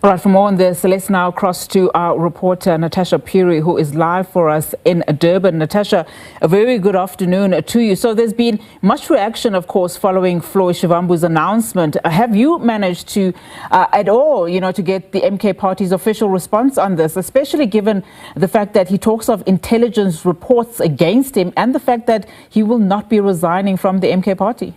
All right, for more on this, let's now cross to our reporter, Natasha Puri, who is live for us in Durban. Natasha, a very good afternoon to you. So there's been much reaction, of course, following Floyd Shivambu's announcement. Have you managed to, at all, to get the MK party's official response on this, especially given the fact that he talks of intelligence reports against him and the fact that he will not be resigning from the MK party?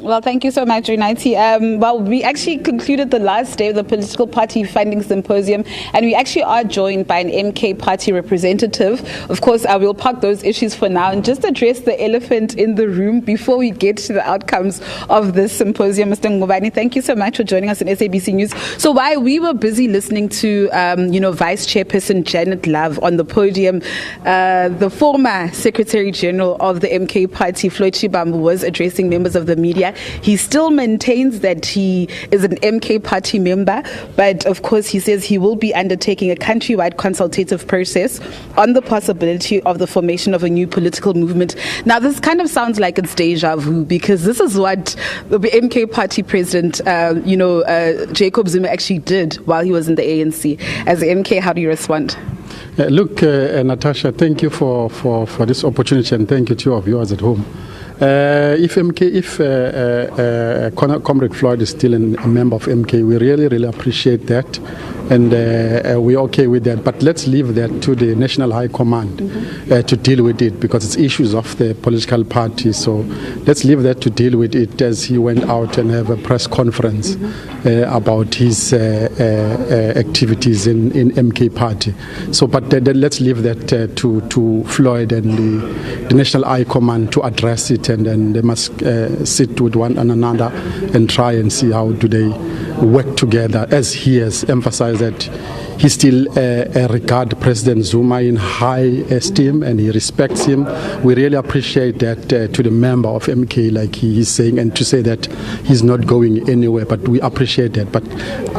Well, thank you so much, Renati. Well, we actually concluded the last day of the Political Party Funding Symposium, and we actually are joined by an MK party representative. Of course, we'll park those issues for now and just address the elephant in the room before we get to the outcomes of this symposium. Mr. Ngubane, thank you so much for joining us on SABC News. So while we were busy listening to, Vice Chairperson Janet Love on the podium, the former Secretary General of the MK party, Floyd Shivambu, was addressing members of the media. He still maintains that he is an MK party member, but of course he says he will be undertaking a countrywide consultative process on the possibility of the formation of a new political movement. Now, this kind of sounds like it's deja vu, because this is what the MK party president, Jacob Zuma actually did while he was in the ANC. As the MK, how do you respond? Look, Natasha, thank you for this opportunity, and thank you to your viewers at home. If Comrade Floyd is still a member of MK, we really appreciate that, and we're okay with that. But let's leave that to the National High Command to deal with it, because it's issues of the political party. So let's leave that to deal with it, as he went out and have a press conference about his activities in MK party. So, but then let's leave that to Floyd and the National High Command to address it, and then they must sit with one another and try and see how do they work together, as he has emphasized that he still regards President Zuma in high esteem and he respects him. We really appreciate that to the member of MK, like he is saying, and to say that he's not going anywhere, but we appreciate that. But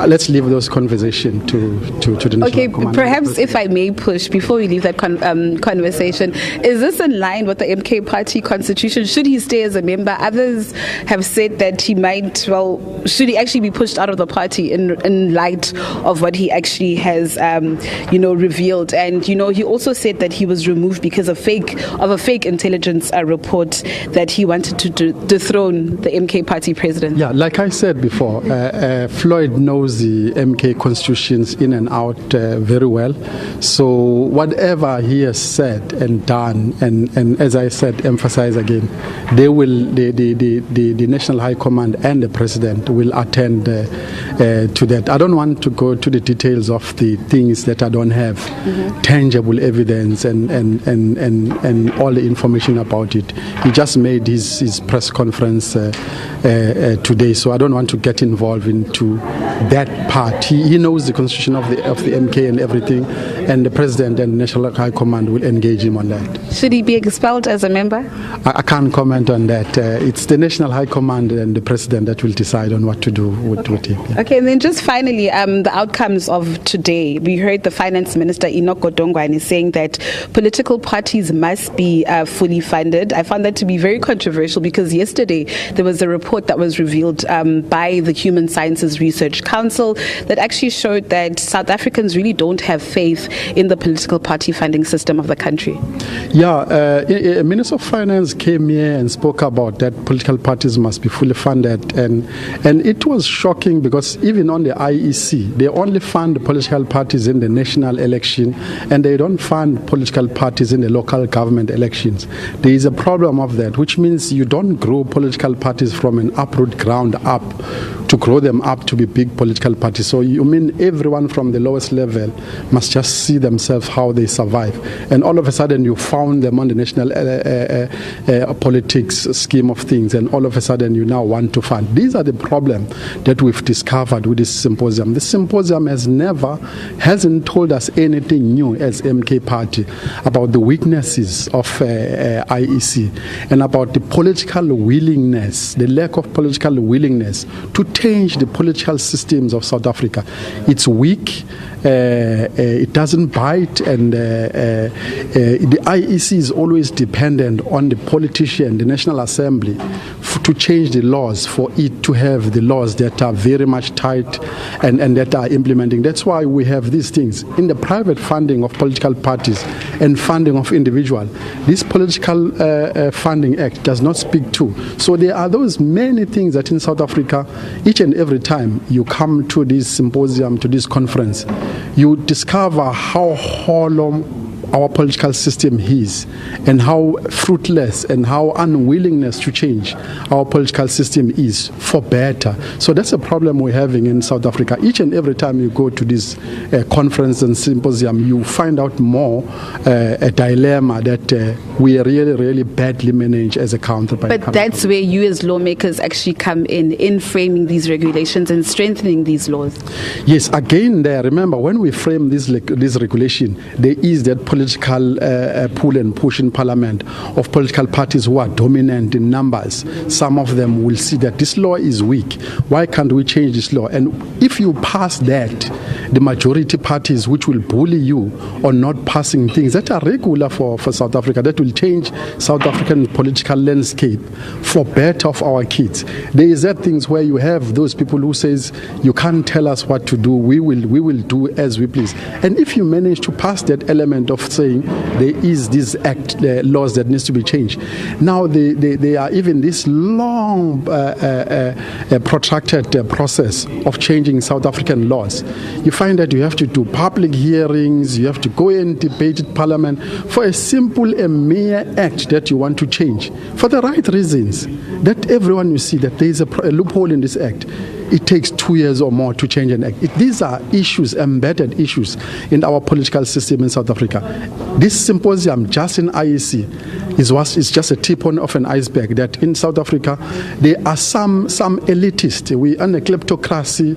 let's leave those conversations to the National Command. Okay, perhaps if I may push, before we leave that conversation, is this in line with the MK party constitution? Should he stay as a member? Others have said that he might, should he actually be pushed out of the party in light of what he actually has revealed? And he also said that he was removed because of a fake intelligence report that he wanted to dethrone the MK party president. Yeah, like I said before, Floyd knows the MK constitutions in and out very well. So whatever he has said and done, and as I said, emphasize again, they will the National High Command and the president will attend to that. I don't want to go to the details of the things that I don't have tangible evidence and all the information about it. He just made his press conference today, so I don't want to get involved into that part. He knows the constitution of the MK and everything, and the president and National High Command will engage him on that. Should he be expelled as a member? I can't comment on that. It's the National High Command and the president that will decide on what to do with him. Yeah. Okay, and then just finally, the outcomes of today. We heard the Finance Minister Ngubane saying that political parties must be fully funded. I found that to be very controversial, because yesterday there was a report that was revealed by the Human Sciences Research Council that actually showed that South Africans really don't have faith in the political party funding system of the country. Yeah, Minister of Finance came here and spoke about that political parties must be fully funded, and it was shocking, because even on the IEC, they only fund political parties in the national election, and they don't fund political parties in the local government elections. There is a problem of that, which means you don't grow political parties from an uproot ground up to grow them up to be big political parties. So you mean everyone from the lowest level must just see themselves how they survive, and all of a sudden you found them on the national politics scheme of things, and all of a sudden you now want to fund. These are the problems that we've discovered with this symposium. This symposium hasn't told us anything new as MK party about the weaknesses of IEC and about the political willingness, the lack of political willingness to change the political systems of South Africa. It's weak. It doesn't bite, and the IEC is always dependent on the politician, the National Assembly, to change the laws, for it to have the laws that are very much tight and that are implementing. That's why we have these things. In the private funding of political parties and funding of individuals, this Political Funding Act does not speak to. So there are those many things that in South Africa, each and every time you come to this symposium, to this conference, you discover how hollow our political system is, and how fruitless and how unwillingness to change our political system is for better. So that's a problem we're having in South Africa. Each and every time you go to this conference and symposium, you find out more a dilemma that we are really badly managed as a country. But that's where you as lawmakers actually come in framing these regulations and strengthening these laws. Yes, again there, remember, when we frame this regulation, there is that political pull and push in parliament of political parties who are dominant in numbers. Some of them will see that this law is weak. Why can't we change this law? And if you pass that, the majority parties which will bully you on not passing things that are regular for South Africa, that will change South African political landscape for better of our kids. There is that things where you have those people who says, you can't tell us what to do, we will do as we please. And if you manage to pass that element of saying there is this act, laws that needs to be changed. Now they are even this long protracted process of changing South African laws. You find that you have to do public hearings, you have to go and debate at parliament for a simple, a mere act that you want to change for the right reasons. That everyone you see that there is a loophole in this act. It takes 2 years or more to change an act. These are issues, embedded issues in our political system in South Africa. This symposium just in IEC is just a tip of an iceberg, that in South Africa there are some elitists. We are in a kleptocracy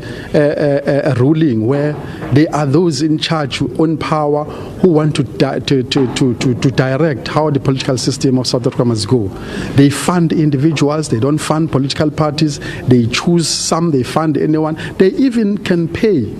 ruling where there are those in charge who own power, who want to direct how the political system of South Africa must go. They fund individuals, they don't fund political parties, they choose some, they fund anyone. They even can pay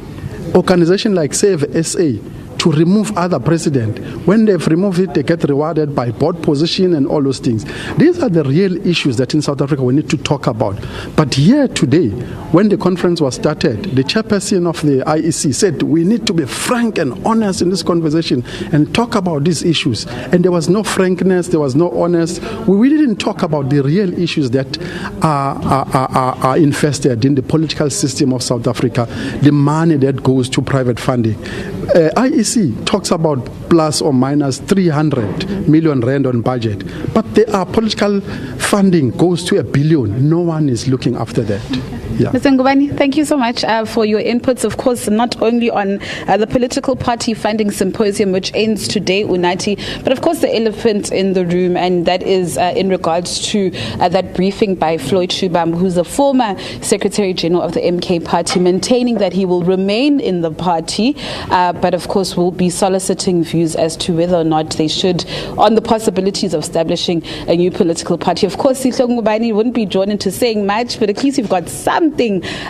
organizations like Save SA to remove other president. When they've removed it, they get rewarded by board position and all those things. These are the real issues that in South Africa we need to talk about. But here today, when the conference was started, the chairperson of the IEC said we need to be frank and honest in this conversation and talk about these issues. And there was no frankness, there was no honest. We didn't talk about the real issues that are infested in the political system of South Africa, the money that goes to private funding. IEC talks about plus or minus 300 million rand on budget, but there are political funding goes to 1 billion. No one is looking after that. Yeah. Mr. Ngubane, thank you so much for your inputs, of course, not only on the political party funding symposium, which ends today, Unathi, but of course the elephant in the room, and that is in regards to that briefing by Floyd Shivambu, who's a former Secretary General of the MK party, maintaining that he will remain in the party, but of course will be soliciting views as to whether or not they should, on the possibilities of establishing a new political party. Of course, Sihle Ngubane wouldn't be drawn into saying much, but at least you've got something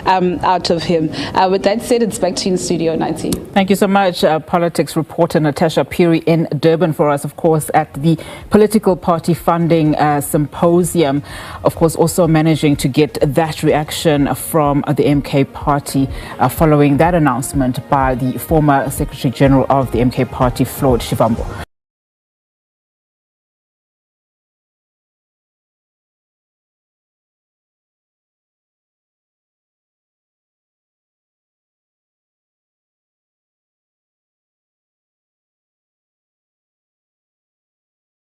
out of him. With that said, it's back to you in studio, Nancy. Thank you so much, politics reporter Natasha Puri in Durban for us, of course, at the political party funding symposium. Of course, also managing to get that reaction from the MK party following that announcement by the former Secretary General of the MK party, Floyd Shivambu.